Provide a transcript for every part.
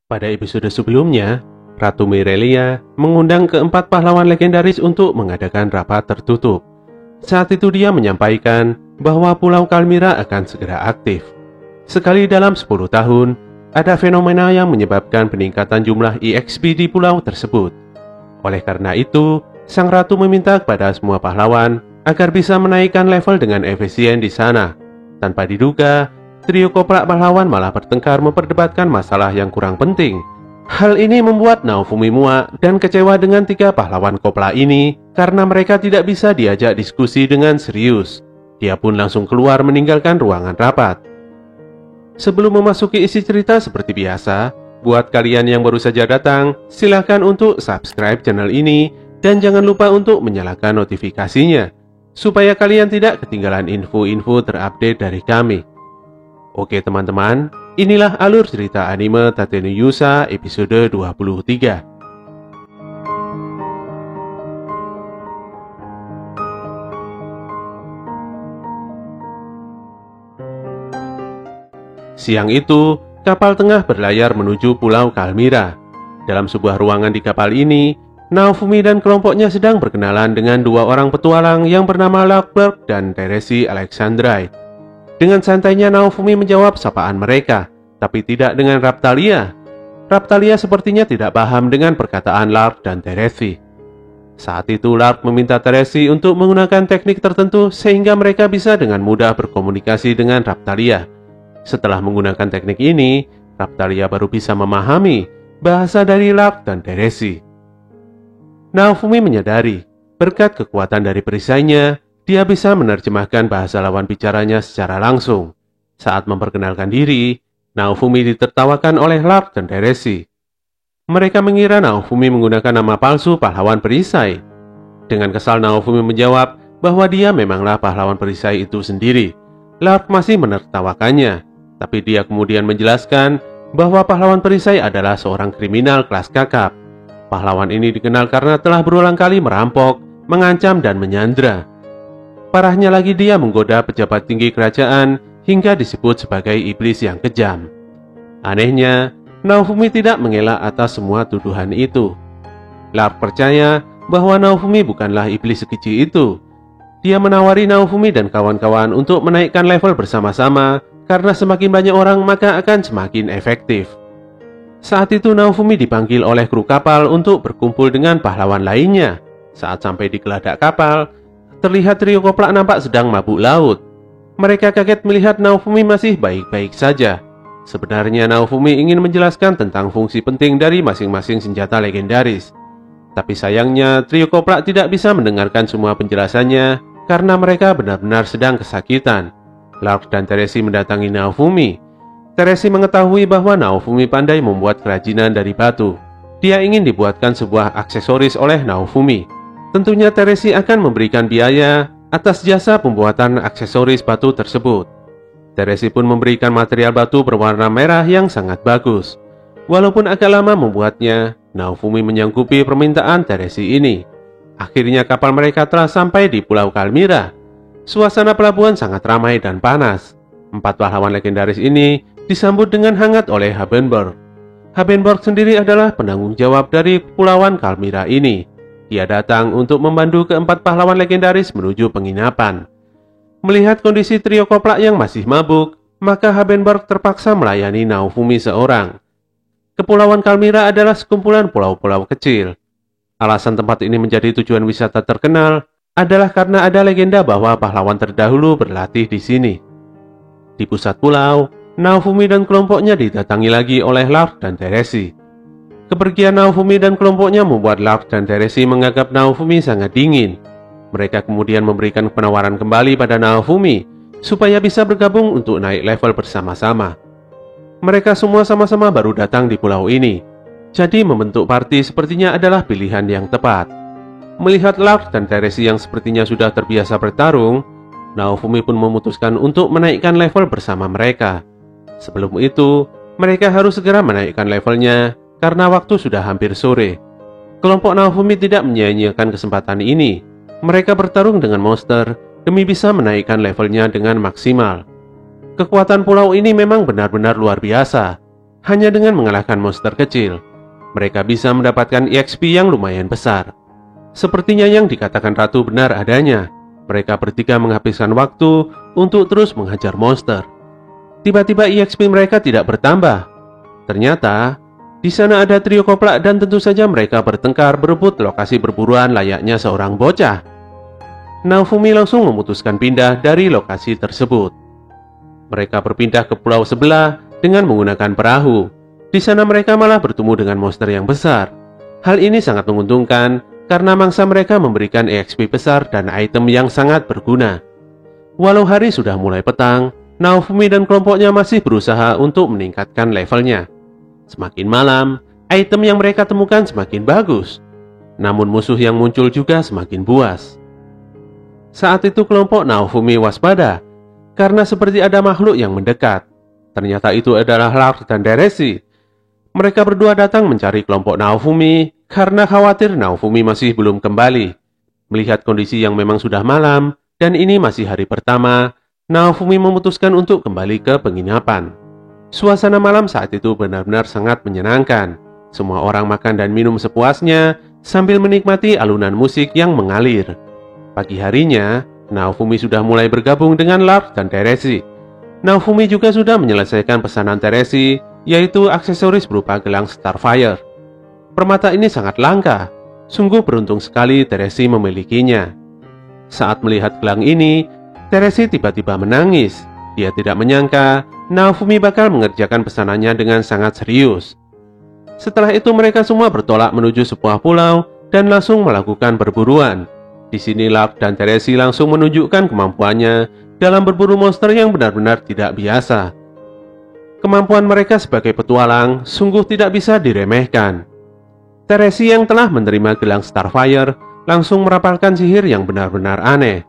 Pada episode sebelumnya, Ratu Mirelia mengundang keempat pahlawan legendaris untuk mengadakan rapat tertutup. Saat itu dia menyampaikan bahwa Pulau Kalmira akan segera aktif. Sekali dalam 10 tahun, ada fenomena yang menyebabkan peningkatan jumlah EXP di pulau tersebut. Oleh karena itu, Sang Ratu meminta kepada semua pahlawan agar bisa menaikkan level dengan efisien di sana. Tanpa diduga, trio koprak pahlawan malah bertengkar memperdebatkan masalah yang kurang penting. Hal ini membuat Naofumi muak dan kecewa dengan tiga pahlawan kopla ini karena mereka tidak bisa diajak diskusi dengan serius. Dia pun langsung keluar meninggalkan ruangan rapat. Sebelum memasuki isi cerita seperti biasa, buat kalian yang baru saja datang, silahkan untuk subscribe channel ini dan jangan lupa untuk menyalakan notifikasinya supaya kalian tidak ketinggalan info-info terupdate dari kami. Oke teman-teman, inilah alur cerita anime Tate no Yusa episode 23. Siang itu, kapal tengah berlayar menuju Pulau Kalmira. Dalam sebuah ruangan di kapal ini, Naofumi dan kelompoknya sedang berkenalan dengan dua orang petualang yang bernama Lockberg dan Teresi Alexandrai. Dengan santainya Naofumi menjawab sapaan mereka, tapi tidak dengan Raptalia. Raptalia sepertinya tidak paham dengan perkataan Lark dan Teresi. Saat itu Lark meminta Teresi untuk menggunakan teknik tertentu sehingga mereka bisa dengan mudah berkomunikasi dengan Raptalia. Setelah menggunakan teknik ini, Raptalia baru bisa memahami bahasa dari Lark dan Teresi. Naofumi menyadari, berkat kekuatan dari perisainya, dia bisa menerjemahkan bahasa lawan bicaranya secara langsung. Saat memperkenalkan diri, Naofumi ditertawakan oleh Lark dan Teresi. Mereka mengira Naofumi menggunakan nama palsu pahlawan perisai. Dengan kesal Naofumi menjawab bahwa dia memanglah pahlawan perisai itu sendiri. Lark masih menertawakannya, tapi dia kemudian menjelaskan bahwa pahlawan perisai adalah seorang kriminal kelas kakap. Pahlawan ini dikenal karena telah berulang kali merampok, mengancam dan menyandra. Parahnya lagi dia menggoda pejabat tinggi kerajaan hingga disebut sebagai iblis yang kejam. Anehnya, Naofumi tidak mengelak atas semua tuduhan itu. Lark percaya bahwa Naofumi bukanlah iblis sekecil itu. Dia menawari Naofumi dan kawan-kawan untuk menaikkan level bersama-sama karena semakin banyak orang maka akan semakin efektif. Saat itu Naofumi dipanggil oleh kru kapal untuk berkumpul dengan pahlawan lainnya. Saat sampai di geladak kapal, terlihat trio koprak nampak sedang mabuk laut. Mereka kaget melihat Naofumi masih baik-baik saja. Sebenarnya Naofumi ingin menjelaskan tentang fungsi penting dari masing-masing senjata legendaris. Tapi sayangnya trio koprak tidak bisa mendengarkan semua penjelasannya karena mereka benar-benar sedang kesakitan. Lark dan Teresi mendatangi Naofumi. Teresi mengetahui bahwa Naofumi pandai membuat kerajinan dari batu. Dia ingin dibuatkan sebuah aksesoris oleh Naofumi. Tentunya Teresi akan memberikan biaya atas jasa pembuatan aksesoris batu tersebut. Teresi pun memberikan material batu berwarna merah yang sangat bagus. Walaupun agak lama membuatnya, Naofumi menyanggupi permintaan Teresi ini. Akhirnya kapal mereka telah sampai di Pulau Kalmira. Suasana pelabuhan sangat ramai dan panas. Empat pahlawan legendaris ini disambut dengan hangat oleh Habenberg. Habenberg sendiri adalah penanggung jawab dari Pulauan Kalmira ini. Dia datang untuk membantu keempat pahlawan legendaris menuju penginapan. Melihat kondisi trio koprak yang masih mabuk, maka Habenberg terpaksa melayani Naofumi seorang. Kepulauan Kalmira adalah sekumpulan pulau-pulau kecil. Alasan tempat ini menjadi tujuan wisata terkenal adalah karena ada legenda bahwa pahlawan terdahulu berlatih di sini. Di pusat pulau, Naofumi dan kelompoknya didatangi lagi oleh Lark dan Teresi. Kepergian Naofumi dan kelompoknya membuat Lark dan Teresi menganggap Naofumi sangat dingin. Mereka kemudian memberikan penawaran kembali pada Naofumi supaya bisa bergabung untuk naik level bersama-sama. Mereka semua sama-sama baru datang di pulau ini, jadi membentuk party sepertinya adalah pilihan yang tepat. Melihat Lark dan Teresi yang sepertinya sudah terbiasa bertarung, Naofumi pun memutuskan untuk menaikkan level bersama mereka. Sebelum itu, mereka harus segera menaikkan levelnya karena waktu sudah hampir sore. Kelompok Naofumi tidak menyia-nyiakan kesempatan ini. Mereka bertarung dengan monster demi bisa menaikkan levelnya dengan maksimal. Kekuatan pulau ini memang benar-benar luar biasa. hanya dengan mengalahkan monster kecil. Mereka bisa mendapatkan EXP yang lumayan besar. Sepertinya yang dikatakan Ratu benar adanya. Mereka bertiga menghabiskan waktu untuk terus menghajar monster. Tiba-tiba EXP mereka tidak bertambah. Ternyata di sana ada trio koplak dan tentu saja mereka bertengkar berebut lokasi perburuan layaknya seorang bocah. Naofumi langsung memutuskan pindah dari lokasi tersebut. Mereka berpindah ke pulau sebelah dengan menggunakan perahu. Di sana mereka malah bertemu dengan monster yang besar. Hal ini sangat menguntungkan karena mangsa mereka memberikan EXP besar dan item yang sangat berguna. Walau hari sudah mulai petang, Naofumi dan kelompoknya masih berusaha untuk meningkatkan levelnya. Semakin malam, item yang mereka temukan semakin bagus. Namun musuh yang muncul juga semakin buas. Saat itu kelompok Naofumi waspada, karena seperti ada makhluk yang mendekat. Ternyata itu adalah Lark dan Deresi. Mereka berdua datang mencari kelompok Naofumi, karena khawatir Naofumi masih belum kembali. Melihat kondisi yang memang sudah malam, dan ini masih hari pertama, Naofumi memutuskan untuk kembali ke penginapan. Suasana malam saat itu benar-benar sangat menyenangkan. Semua orang makan dan minum sepuasnya sambil menikmati alunan musik yang mengalir. Pagi harinya, Naofumi sudah mulai bergabung dengan Lark dan Deresi. Naofumi juga sudah menyelesaikan pesanan Deresi, yaitu aksesoris berupa gelang Starfire. Permata ini sangat langka. Sungguh beruntung sekali Deresi memilikinya. Saat melihat gelang ini, Deresi tiba-tiba menangis. Dia tidak menyangka Naofumi bakal mengerjakan pesanannya dengan sangat serius. Setelah itu mereka semua bertolak menuju sebuah pulau dan langsung melakukan perburuan. Di sini Lark dan Deresi langsung menunjukkan kemampuannya dalam berburu monster yang benar-benar tidak biasa. Kemampuan mereka sebagai petualang sungguh tidak bisa diremehkan. Deresi yang telah menerima gelang Starfire langsung merapalkan sihir yang benar-benar aneh.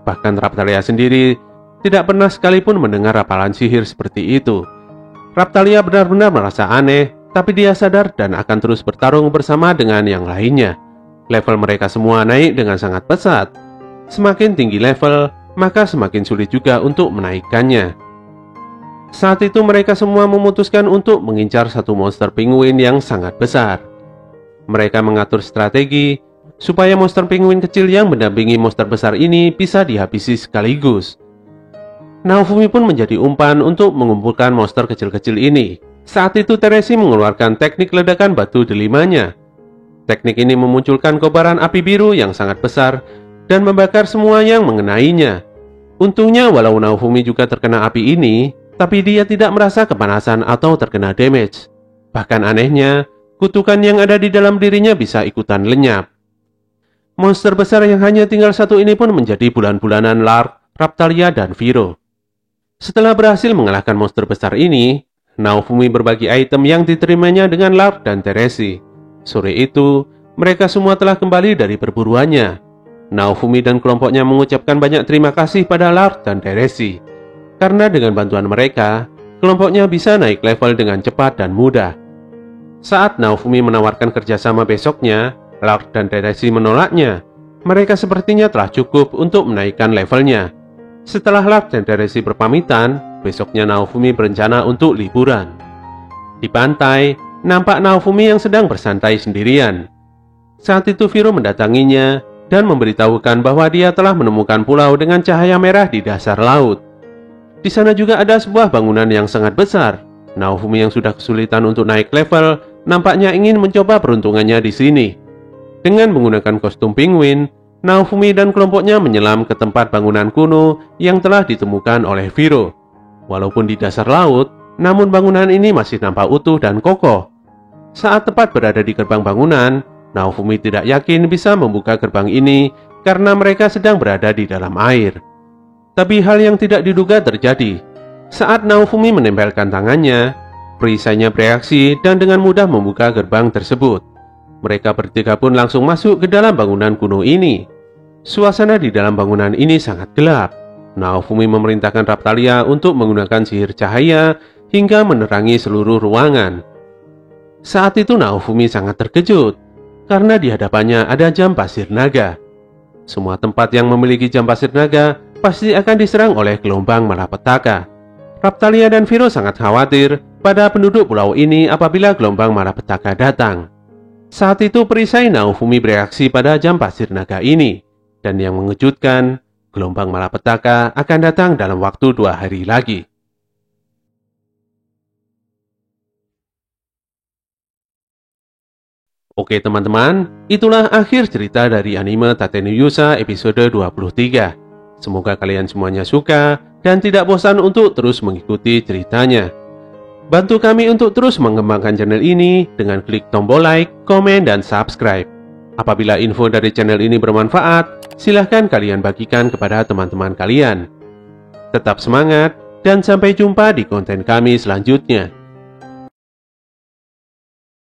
Bahkan Raptalia sendiri tidak pernah sekalipun mendengar rapalan sihir seperti itu. Raptalia benar-benar merasa aneh, tapi dia sadar dan akan terus bertarung bersama dengan yang lainnya. Level mereka semua naik dengan sangat pesat. Semakin tinggi level, maka semakin sulit juga untuk menaikkannya. Saat itu mereka semua memutuskan untuk mengincar satu monster penguin yang sangat besar. Mereka mengatur strategi supaya monster penguin kecil yang mendampingi monster besar ini bisa dihabisi sekaligus. Naofumi pun menjadi umpan untuk mengumpulkan monster kecil-kecil ini. Saat itu Deresi mengeluarkan teknik ledakan batu delimanya. Teknik ini memunculkan kobaran api biru yang sangat besar dan membakar semua yang mengenainya. Untungnya walau Naofumi juga terkena api ini, tapi dia tidak merasa kepanasan atau terkena damage. Bahkan anehnya, kutukan yang ada di dalam dirinya bisa ikutan lenyap. Monster besar yang hanya tinggal satu ini pun menjadi bulan-bulanan Lark, Raptalia, dan Viro. Setelah berhasil mengalahkan monster besar ini, Naofumi berbagi item yang diterimanya dengan Lark dan Deresi. Sore itu, mereka semua telah kembali dari perburuannya. Naofumi dan kelompoknya mengucapkan banyak terima kasih pada Lark dan Deresi. Karena dengan bantuan mereka, kelompoknya bisa naik level dengan cepat dan mudah. Saat Naofumi menawarkan kerjasama besoknya, Lark dan Deresi menolaknya. Mereka sepertinya telah cukup untuk menaikkan levelnya. Setelah Lark dan Deresi berpamitan, besoknya Naofumi berencana untuk liburan. Di pantai, nampak Naofumi yang sedang bersantai sendirian. Saat itu Viro mendatanginya dan memberitahukan bahwa dia telah menemukan pulau dengan cahaya merah di dasar laut. Di sana juga ada sebuah bangunan yang sangat besar. Naofumi yang sudah kesulitan untuk naik level, nampaknya ingin mencoba peruntungannya di sini. Dengan menggunakan kostum penguin, Naofumi dan kelompoknya menyelam ke tempat bangunan kuno yang telah ditemukan oleh Viro. Walaupun di dasar laut, namun bangunan ini masih nampak utuh dan kokoh. Saat tepat berada di gerbang bangunan, Naofumi tidak yakin bisa membuka gerbang ini karena mereka sedang berada di dalam air. Tapi hal yang tidak diduga terjadi. Saat Naofumi menempelkan tangannya, perisainya bereaksi dan dengan mudah membuka gerbang tersebut. Mereka bertiga pun langsung masuk ke dalam bangunan kuno ini. Suasana di dalam bangunan ini sangat gelap. Naofumi memerintahkan Raptalia untuk menggunakan sihir cahaya hingga menerangi seluruh ruangan. Saat itu Naofumi sangat terkejut karena di hadapannya ada jam pasir naga. Semua tempat yang memiliki jam pasir naga pasti akan diserang oleh gelombang malapetaka. Raptalia dan Viro sangat khawatir pada penduduk pulau ini apabila gelombang malapetaka datang. Saat itu perisai Naofumi bereaksi pada jam pasir naga ini, dan yang mengejutkan, gelombang malapetaka akan datang dalam waktu 2 hari lagi. Oke teman-teman, itulah akhir cerita dari anime Tate no Yusa episode 23. Semoga kalian semuanya suka dan tidak bosan untuk terus mengikuti ceritanya. Bantu kami untuk terus mengembangkan channel ini dengan klik tombol like, komen, dan subscribe. Apabila info dari channel ini bermanfaat, silahkan kalian bagikan kepada teman-teman kalian. Tetap semangat dan sampai jumpa di konten kami selanjutnya.